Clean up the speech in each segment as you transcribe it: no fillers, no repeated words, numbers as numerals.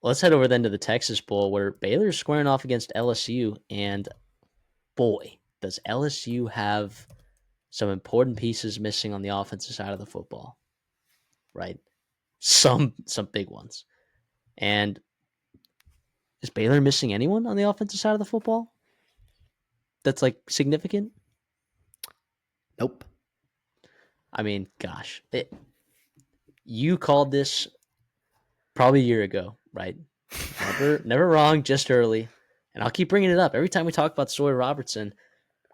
let's head over then to the Texas Bowl where Baylor's squaring off against LSU. And boy, does LSU have some important pieces missing on the offensive side of the football, right? Some big ones. And is Baylor missing anyone on the offensive side of the football that's like significant? Nope. I mean, gosh, you called this probably a year ago, right? Never wrong, just early. And I'll keep bringing it up every time we talk about Sawyer Robertson.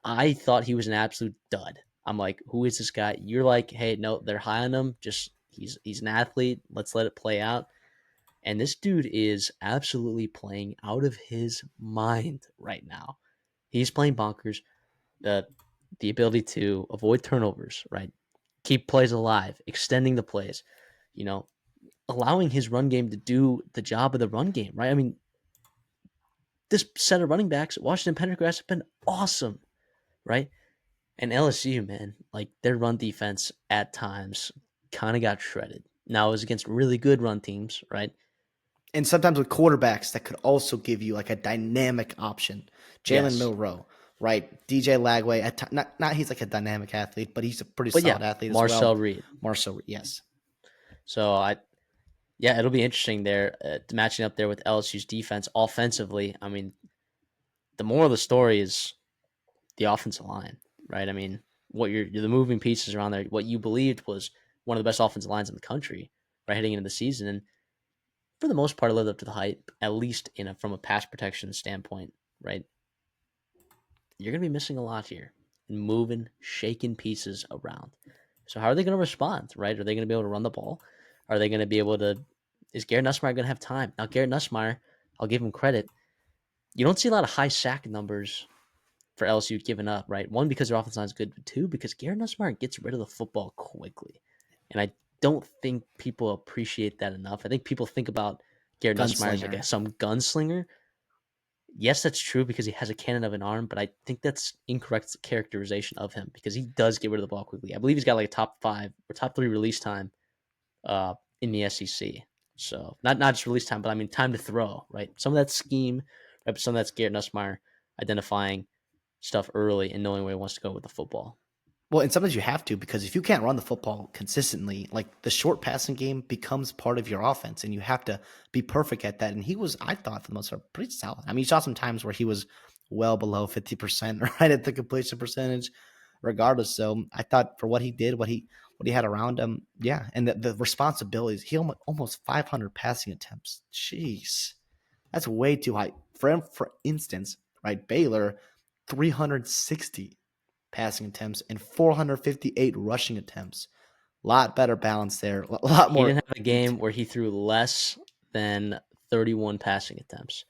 I thought he was an absolute dud. I'm like, who is this guy? You're like, hey, no, they're high on him. Just he's an athlete. Let's let it play out. And this dude is absolutely playing out of his mind right now. He's playing bonkers. The ability to avoid turnovers, right? Keep plays alive, extending the plays, you know, allowing his run game to do the job of the run game, right? I mean, this set of running backs, Washington Pendergrass, have been awesome, right? And LSU, man, like their run defense at times kind of got shredded. Now it was against really good run teams, right? And sometimes with quarterbacks that could also give you like a dynamic option. Jalen Yes. Milroe, right? DJ Lagway, not he's like a dynamic athlete, but he's a pretty But yeah, solid athlete as well. Marcel Reed. Marcel, yes. So yeah, it'll be interesting there matching up there with LSU's defense offensively. I mean, the moral of the story is the offensive line, right? I mean, what you're the moving pieces around there, what you believed was one of the best offensive lines in the country, right, heading into the season, and for the most part, it lived up to the hype, at least from a pass protection standpoint, right? You're going to be missing a lot here, and moving, shaking pieces around. So how are they going to respond, right? Are they going to be able to run the ball? Are they going to be able to? Is Garrett Nussmeyer going to have time? Now, Garrett Nussmeyer, I'll give him credit. You don't see a lot of high sack numbers for LSU given up, right? One, because their offense line is good, but two, because Garrett Nussmeyer gets rid of the football quickly. And I don't think people appreciate that enough. I think people think about Garrett Nussmeyer as like Gunslinger. some gunslinger. Yes, that's true because he has a cannon of an arm, but I think that's incorrect characterization of him because he does get rid of the ball quickly. I believe he's got like a top 5 or top 3 release time in the SEC. So not just release time, but I mean time to throw, right? Some of that scheme, right? But some of that's Garrett Nussmeyer identifying stuff early and knowing where he wants to go with the football. Well, and sometimes you have to because if you can't run the football consistently, like the short passing game becomes part of your offense, and you have to be perfect at that. And he was, I thought, for the most part, pretty solid. I mean, you saw some times where he was well below 50%, right at the completion percentage, regardless. So I thought for what he did, what he had around him, yeah, and the responsibilities, he almost 500 passing attempts. Jeez, that's way too high. For him, for instance, right, Baylor, 360 passing attempts and 458 rushing attempts. A lot better balance there. A lot He more. didn't have a game where he threw less than 31 passing attempts.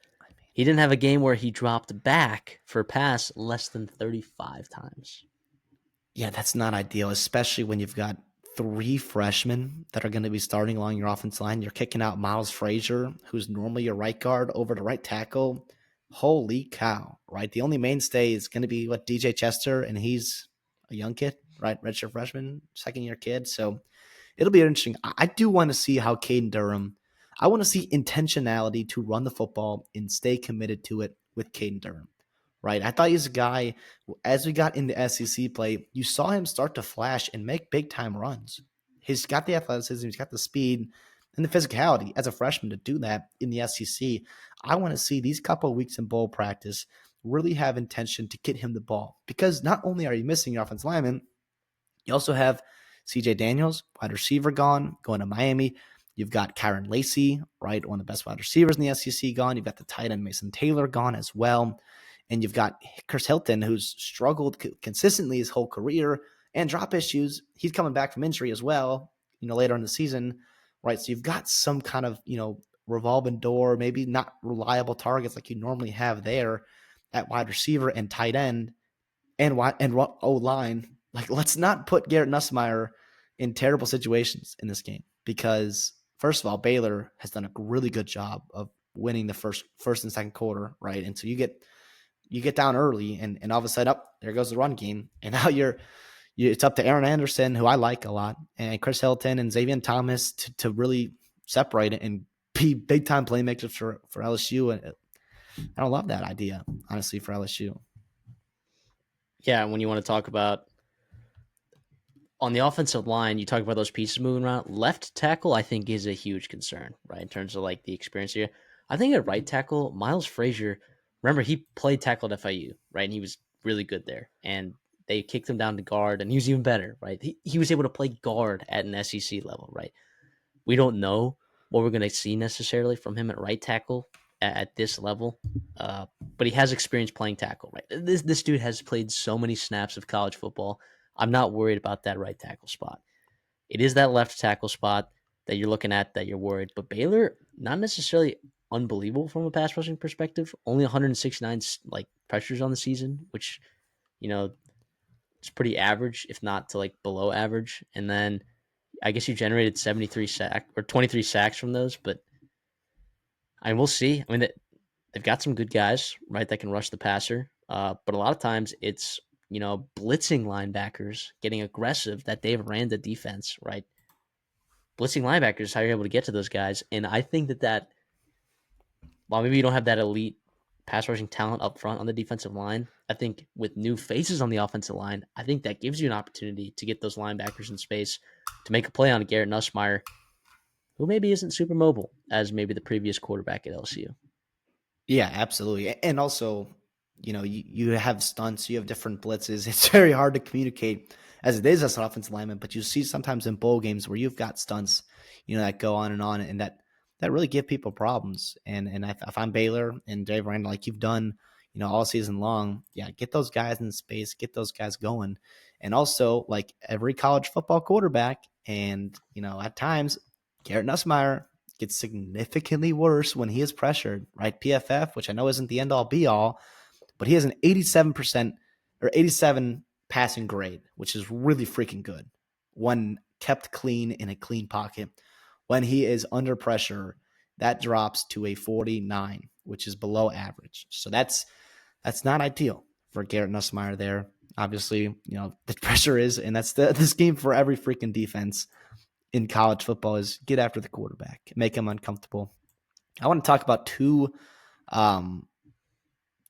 He didn't have a game where he dropped back for a pass less than 35 times. Yeah, that's not ideal, especially when you've got three freshmen that are going to be starting along your offense line. You're kicking out Miles Frazier, who's normally your right guard, over to right tackle. Holy cow, right? The only mainstay is going to be what DJ Chester, and he's a young kid, right? Redshirt freshman, second year kid. So it'll be interesting. I do want to see how Caden Durham. I want to see intentionality to run the football and stay committed to it with Caden Durham. Right. I thought he's a guy, as we got into SEC play, you saw him start to flash and make big time runs. He's got the athleticism, he's got the speed and the physicality as a freshman to do that in the SEC. I want to see these couple of weeks in bowl practice really have intention to get him the ball because not only are you missing your offensive lineman, you also have CJ Daniels, wide receiver, going to Miami. You've got Kyron Lacey, right, one of the best wide receivers in the SEC, gone. You've got the tight end Mason Taylor gone as well. And you've got Chris Hilton, who's struggled consistently his whole career and drop issues. He's coming back from injury as well, later in the season, right? So you've got some kind of, revolving door, maybe not reliable targets like you normally have there at wide receiver and tight end and O-line. Like, let's not put Garrett Nussmeier in terrible situations in this game because, first of all, Baylor has done a really good job of winning the first and second quarter, right? And so you get down early and all of a sudden, up there goes the run game, and now it's up to Aaron Anderson, who I like a lot, and Chris Hilton and Xavier Thomas to really separate it and be big time playmakers for LSU. And I don't love that idea, honestly, for LSU. Yeah, when you want to talk about on the offensive line, you talk about those pieces moving around. Left tackle, I think, is a huge concern, right? In terms of like the experience here. I think at right tackle, Miles Frazier, remember he played tackle at FIU, right? And he was really good there. And they kicked him down to guard, and he was even better, right? He was able to play guard at an SEC level, right? We don't know what we're going to see necessarily from him at right tackle at this level, uh, but he has experience playing tackle. Right, this dude has played so many snaps of college football. I'm not worried about that right tackle spot. It is that left tackle spot that you're looking at that you're worried. But Baylor, not necessarily unbelievable from a pass rushing perspective. Only 169 like pressures on the season, which you know it's pretty average, if not to like below average. And then I guess you generated 73 sack or 23 sacks from those, but I mean, we'll see. I mean, they've got some good guys, right, that can rush the passer. But a lot of times it's, blitzing linebackers getting aggressive that they've ran the defense, right? Blitzing linebackers is how you're able to get to those guys. And I think that, while maybe you don't have that elite pass rushing talent up front on the defensive line, I think with new faces on the offensive line, I think that gives you an opportunity to get those linebackers in space to make a play on Garrett Nussmeier, who maybe isn't super mobile as maybe the previous quarterback at LSU. Yeah, absolutely. And also, you have stunts, you have different blitzes. It's very hard to communicate as it is as an offensive lineman, but you see sometimes in bowl games where you've got stunts, that go on and that really give people problems. And if I'm Baylor and Dave Randall, like you've done, all season long, yeah, get those guys in space, get those guys going. And also, like every college football quarterback, and at times, Garrett Nussmeier gets significantly worse when he is pressured, right? PFF, which I know isn't the end all be all, but he has an 87% or 87 passing grade, which is really freaking good when kept clean in a clean pocket. When he is under pressure, that drops to a 49, which is below average. So that's not ideal for Garrett Nussmeier there. Obviously, the pressure is, and that's the scheme for every freaking defense in college football is get after the quarterback, make him uncomfortable. I want to talk about um,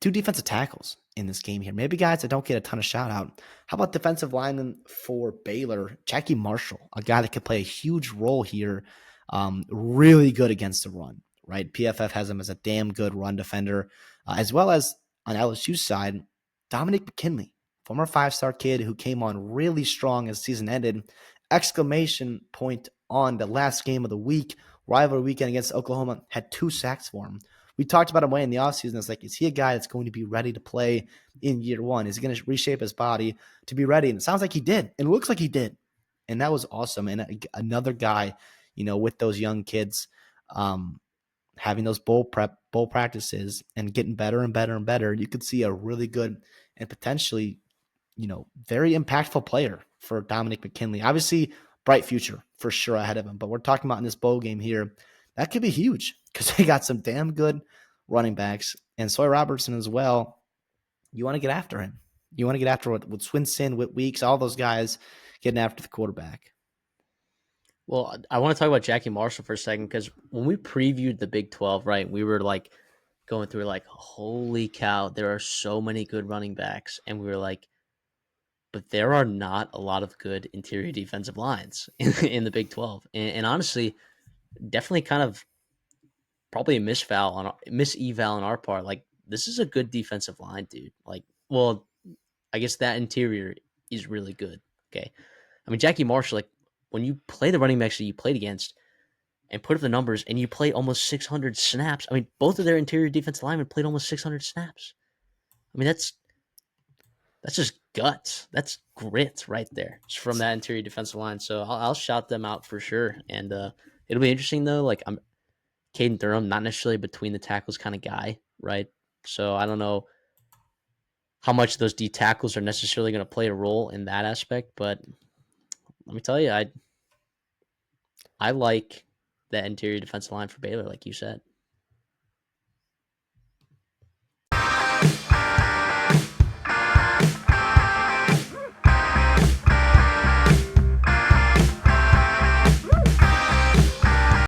two defensive tackles in this game here. Maybe guys that don't get a ton of shout out. How about defensive lineman for Baylor, Jackie Marshall, a guy that could play a huge role here. Really good against the run, right? PFF has him as a damn good run defender, as well as on LSU's side, Dominic McKinley, former 5-star kid who came on really strong as the season ended. Exclamation point on the last game of the week, rivalry weekend against Oklahoma, had 2 sacks for him. We talked about him way in the offseason. It's like, is he a guy that's going to be ready to play in year one? Is he going to reshape his body to be ready? And it sounds like he did. It looks like he did. And that was awesome. And another guy, with those young kids, having those bowl practices and getting better and better and better, you could see a really good and potentially, very impactful player for Dominic McKinley. Obviously, bright future for sure ahead of him. But we're talking about in this bowl game here, that could be huge because they got some damn good running backs and Sawyer Robertson as well. You want to get after him. You want to get after with Swinson, with Weeks, all those guys getting after the quarterback. Well, I want to talk about Jackie Marshall for a second because when we previewed the Big 12, right, we were like going through like, holy cow, there are so many good running backs. And we were like, but there are not a lot of good interior defensive lines in the Big 12. And honestly, definitely kind of probably a miseval on our part. Like, this is a good defensive line, dude. Like, well, I guess that interior is really good. Okay. I mean, Jackie Marshall, like, when you play the running backs that you played against and put up the numbers and you play almost 600 snaps, I mean, both of their interior defensive linemen played almost 600 snaps. I mean, that's just guts. That's grit right there from that interior defensive line. So I'll shout them out for sure. And it'll be interesting though. Like I'm Caden Durham, not necessarily between the tackles kind of guy, right? So I don't know how much those D tackles are necessarily going to play a role in that aspect. But let me tell you, I like that interior defensive line for Baylor, like you said.